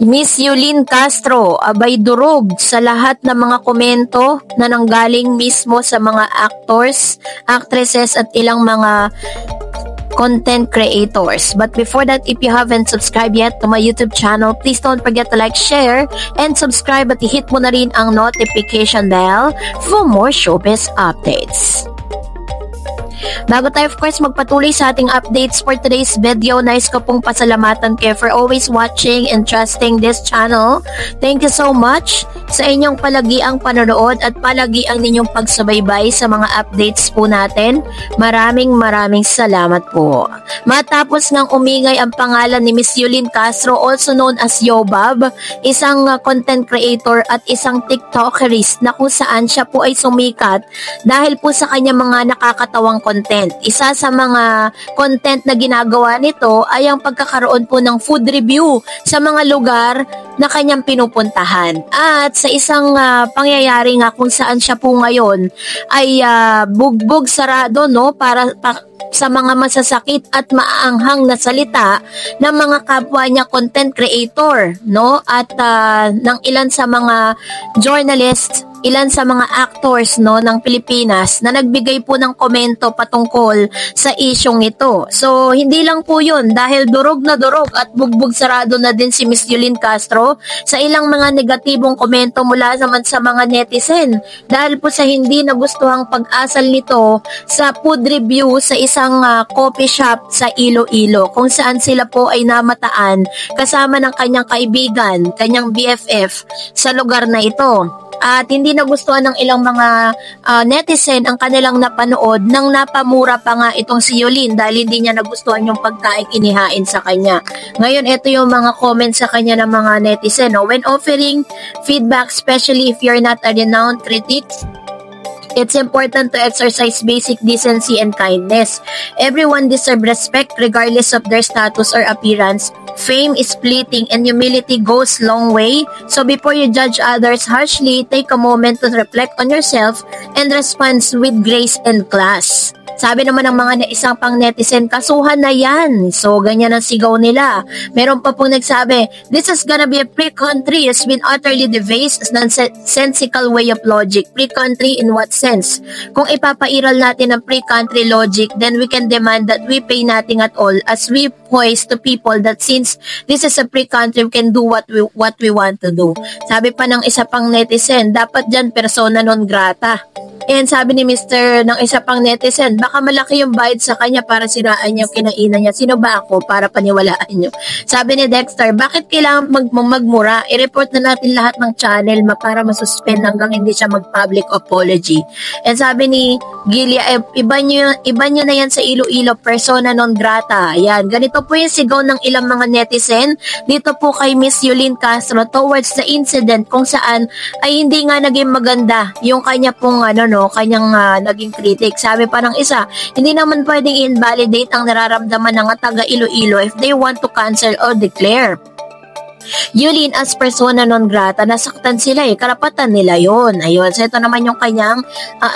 Miss Yulin Castro, abay durog sa lahat ng mga komento na nanggaling mismo sa mga actors, actresses at ilang mga content creators. But before that, if you haven't subscribed yet to my YouTube channel, please don't forget to like, share, and subscribe at i-hit mo na rin ang notification bell for more showbiz updates. Bago tayo of course magpatuloy sa ating updates for today's video, nais ko pong pasalamatan kayo for always watching and trusting this channel. Thank you so much sa inyong palagiang panonood at palagiang ninyong pagsubaybay sa mga updates po natin. Maraming salamat po. Matapos ngang umingay ang pangalan ni Miss Yulin Castro, also known as Yobab, isang content creator at isang TikTokerist na kung saan siya po ay sumikat dahil po sa kanyang mga nakakatawang content. Isa sa mga content na ginagawa nito ay ang pagkakaroon po ng food review sa mga lugar na kanyang pinupuntahan. At sa isang pangyayari nga kung saan siya po ngayon ay bugbog sarado para sa mga masasakit at maaanghang na salita ng mga kapwa niya content creator, no? At ng ilan sa mga journalists, ilan sa mga actors ng Pilipinas na nagbigay po ng komento patungkol sa isyong ito. So, hindi lang po yun dahil durog na durog at bugbog sarado na din si Miss Yulin Castro sa ilang mga negatibong komento mula naman sa mga netizen dahil po sa hindi nagustuhang pag-asal nito sa food review sa isang coffee shop sa Iloilo kung saan sila po ay namataan kasama ng kanyang kaibigan, kanyang BFF sa lugar na ito. At hindi nagustuhan ng ilang mga netizen ang kanilang napanood nang napamura pa nga itong si Yulin dahil hindi niya nagustuhan yung pagkain inihain sa kanya. Ngayon, ito yung mga comments sa kanya ng mga netizen. No? When offering feedback, especially if you're not a renowned critic, it's important to exercise basic decency and kindness. Everyone deserves respect regardless of their status or appearance. Fame is fleeting and humility goes long way. So before you judge others harshly, take a moment to reflect on yourself and respond with grace and class. Sabi naman ng mga isang pang netizen, kasuhan na yan. So, ganyan ang sigaw nila. Meron pa pong nagsabi, this is gonna be a free country. It's been utterly devised as nonsensical way of logic. Free country in what sense? Kung ipapairal natin ang free country logic, then we can demand that we pay nothing at all as we voice to people that since this is a free country, we can do what we want to do. Sabi pa ng isa pang netizen, dapat dyan persona non grata. And sabi ni Mr. ng isa pang netizen, baka malaki yung bayad sa kanya para siraan niya yung kinainan niya. Sino ba ako para paniwalaan niyo? Sabi ni Dexter, bakit kailangan magmura? I-report na natin lahat ng channel para masuspend hanggang hindi siya mag-public apology. And sabi ni Gilia, iba niyo na yan sa Iloilo, persona non grata. Ayan, ganito po yung sigaw ng ilang mga netizen dito po kay Miss Yulin Castro towards the incident kung saan ay hindi nga naging maganda yung kanya pong kanyang naging critic. Sabi pa ng isa, hindi naman pwedeng invalidate ang nararamdaman ng taga Iloilo if they want to cancel or declare Yulin as persona non grata, nasaktan sila karapatan nila yon. Ayun, so ito naman yung kanyang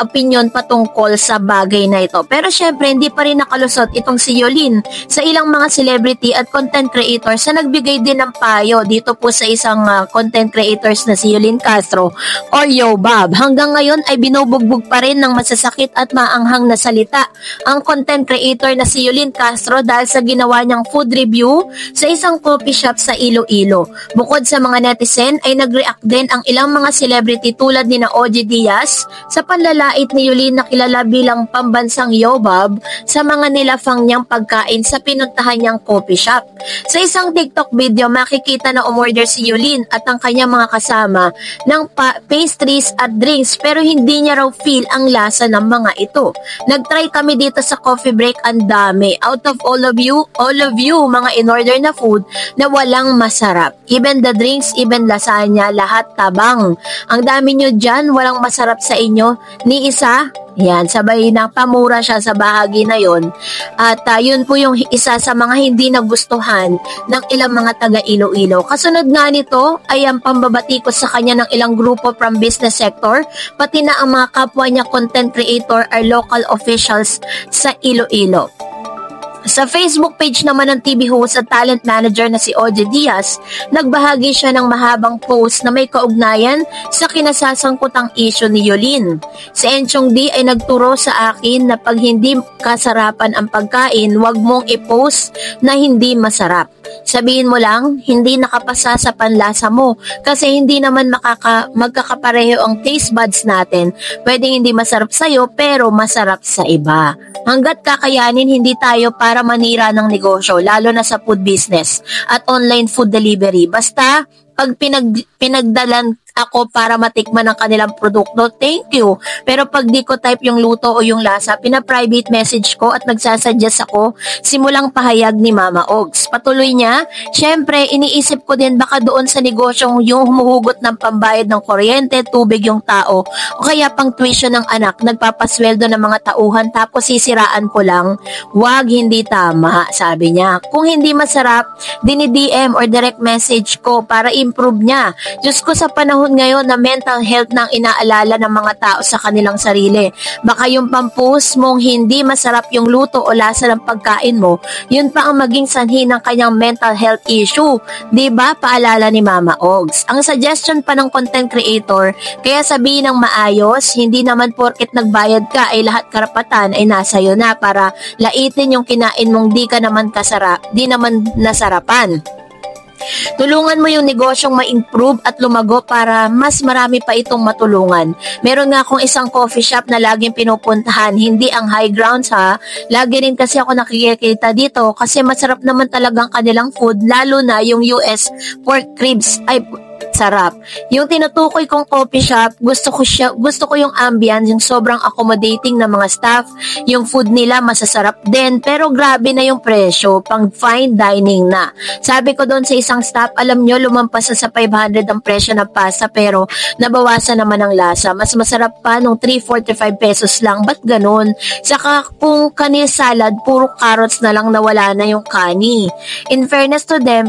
opinion patungkol sa bagay na ito. Pero syempre, hindi pa rin nakalusot itong si Yulin sa ilang mga celebrity at content creators na nagbigay din ng payo dito po sa isang content creators na si Yulin Castro or Yobab. Hanggang ngayon ay binubugbog pa rin ng masasakit at maanghang na salita ang content creator na si Yulin Castro dahil sa ginawa niyang food review sa isang coffee shop sa Iloilo. Bukod sa mga netizen ay nag-react din ang ilang mga celebrity tulad ni na OG Diaz sa panlalait ni Yulin na kilala bilang pambansang Yobab sa mga nilafang niyang pagkain sa pinuntahan niyang coffee shop. Sa isang TikTok video, makikita na umorder si Yulin at ang kanyang mga kasama ng pastries at drinks pero hindi niya raw feel ang lasa ng mga ito. Nag-try kami dito sa coffee break, ang dami. Out of all of you, mga in-order na food na walang masarap. Even the drinks, even lasagna, lahat tabang. Ang dami nyo dyan, walang masarap sa inyo. Ni isa, yan, sabay na pamura siya sa bahagi na yon. At yun po yung isa sa mga hindi nagustuhan ng ilang mga taga Iloilo. Kasunod nga nito ay ang pambabatikos sa kanya ng ilang grupo from business sector, pati na ang mga kapwa niya content creator or local officials sa Iloilo. Sa Facebook page naman ng TV host at talent manager na si Ogie Diaz, nagbahagi siya ng mahabang post na may kaugnayan sa kinasasangkutang issue ni Yolene. Si Enchong D ay nagturo sa akin na pag hindi kasarapan ang pagkain, wag mong i-post na hindi masarap. Sabihin mo lang, hindi nakapasa sa panlasa mo kasi hindi naman magkakapareho ang taste buds natin. Pwedeng hindi masarap sa'yo pero masarap sa iba. Hanggat kakayanin, hindi tayo para manira ng negosyo, lalo na sa food business at online food delivery. Basta, pag pinagdalan ako para matikman ang kanilang produkto, thank you. Pero pag di ko type yung luto o yung lasa, pina-private message ko at nagsasuggest ako, simulang pahayag ni Mama Ogs. Patuloy niya, syempre, iniisip ko din baka doon sa negosyong yung humuhugot ng pambayad ng kuryente, tubig yung tao, o kaya pang tuition ng anak, nagpapasweldo ng mga tauhan tapos sisiraan ko lang. Wag, hindi tama, sabi niya. Kung hindi masarap, dini-DM or direct message ko para improve niya. Diyos ko, sa panahon ngayon na mental health nang inaalala ng mga tao sa kanilang sarili. Baka yung pampost mong hindi masarap yung luto o lasa ng pagkain mo, yun pa ang maging sanhi ng kanyang mental health issue. Diba? Paalala ni Mama Ogs. Ang suggestion pa ng content creator, kaya sabihin ng maayos, hindi naman porket nagbayad ka ay lahat karapatan ay nasa iyo na para laitin yung kinain mong di naman nasarapan. Tulungan mo yung negosyong ma-improve at lumago para mas marami pa itong matulungan. Meron nga akong isang coffee shop na laging pinupuntahan, hindi ang high grounds ha. Lagi rin kasi ako nakikita dito kasi masarap naman talagang kanilang food, lalo na yung US pork ribs ay sarap. Yung tinutukoy kong coffee shop, gusto ko yung ambience, yung sobrang accommodating na mga staff, yung food nila masasarap din, pero grabe na yung presyo, pang fine dining na. Sabi ko doon sa isang staff, alam nyo, lumampas sa 500 ang presyo ng pasta, pero nabawasan naman ang lasa. Mas masarap pa nung 345 pesos lang. Ba't ganun? Saka kung kani salad, puro carrots na lang, nawala na yung kani. In fairness to them,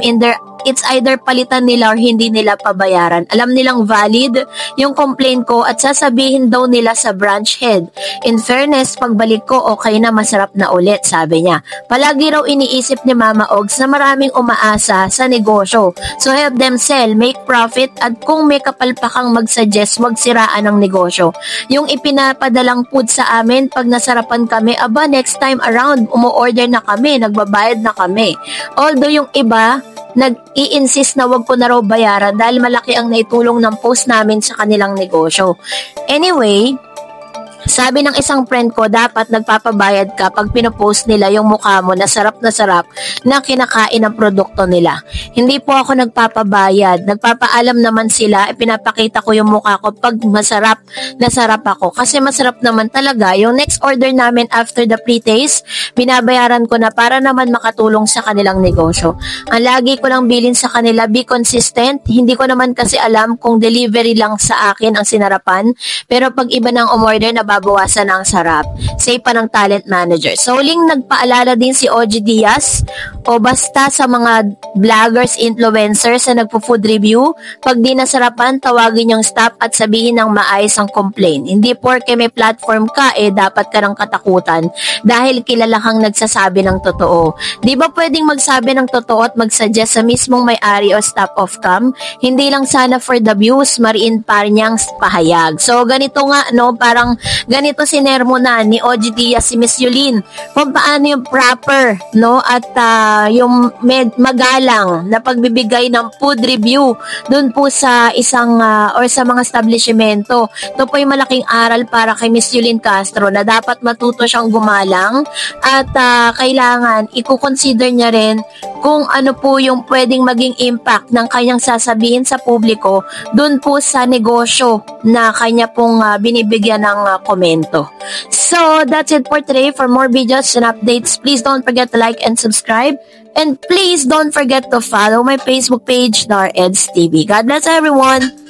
it's either palitan nila or hindi nila pabayaran. Alam nilang valid yung complaint ko at sasabihin daw nila sa branch head. In fairness, pagbalik ko, okay na, masarap na ulit, sabi niya. Palagi raw iniisip ni Mama Ogs na maraming umaasa sa negosyo. So help them sell, make profit, at kung may kapalpakang mag-suggest, wag siraan ang negosyo. Yung ipinapadalang food sa amin, pag nasarapan kami, aba, next time around, umu-order na kami, nagbabayad na kami. Although yung iba, nag-i-insist na wag ko na raw bayaran dahil malaki ang naitulong ng post namin sa kanilang negosyo. Anyway, sabi ng isang friend ko, dapat nagpapabayad ka pag pinopost nila yung mukha mo na sarap na kinakain ang produkto nila. Hindi po ako nagpapabayad. Nagpapaalam naman sila, pinapakita ko yung mukha ko pag masarap ako. Kasi masarap naman talaga. Yung next order namin after the pre-taste, binabayaran ko na para naman makatulong sa kanilang negosyo. Ang lagi ko lang bilin sa kanila, be consistent. Hindi ko naman kasi alam kung delivery lang sa akin ang sinarapan. Pero pag iba ng umorder, nababawasan ang sarap. Say pa ng talent manager. So, huling nagpaalala din si Ogie Diaz o basta sa mga vloggers, influencers na nagpo-food review, pag di nasarapan, tawagin yung staff at sabihin ng maayos ang complaint. Hindi porke may platform ka, dapat ka ng katakutan dahil kilala kang nagsasabi ng totoo. Di ba pwedeng magsabi ng totoo at magsuggest sa mismong may-ari o staff of cam? Hindi lang sana for the views, mariin pa niyang pahayag. So, ganito nga, no, parang ganito sinermo na ni Ogie Diaz si Miss Yolene kung paano yung proper, no, at yung magalang na pagbibigay ng food review dun po sa isang or sa mga establishmento. Ito po yung malaking aral para kay Miss Yolene Castro na dapat matuto siyang gumalang at kailangan i-consider niya rin kung ano po yung pwedeng maging impact ng kanyang sasabihin sa publiko dun po sa negosyo na kanya pong binibigyan ng komento. So, that's it for today. For more videos and updates, please don't forget to like and subscribe. And please don't forget to follow my Facebook page, Dar Eds TV. God bless everyone!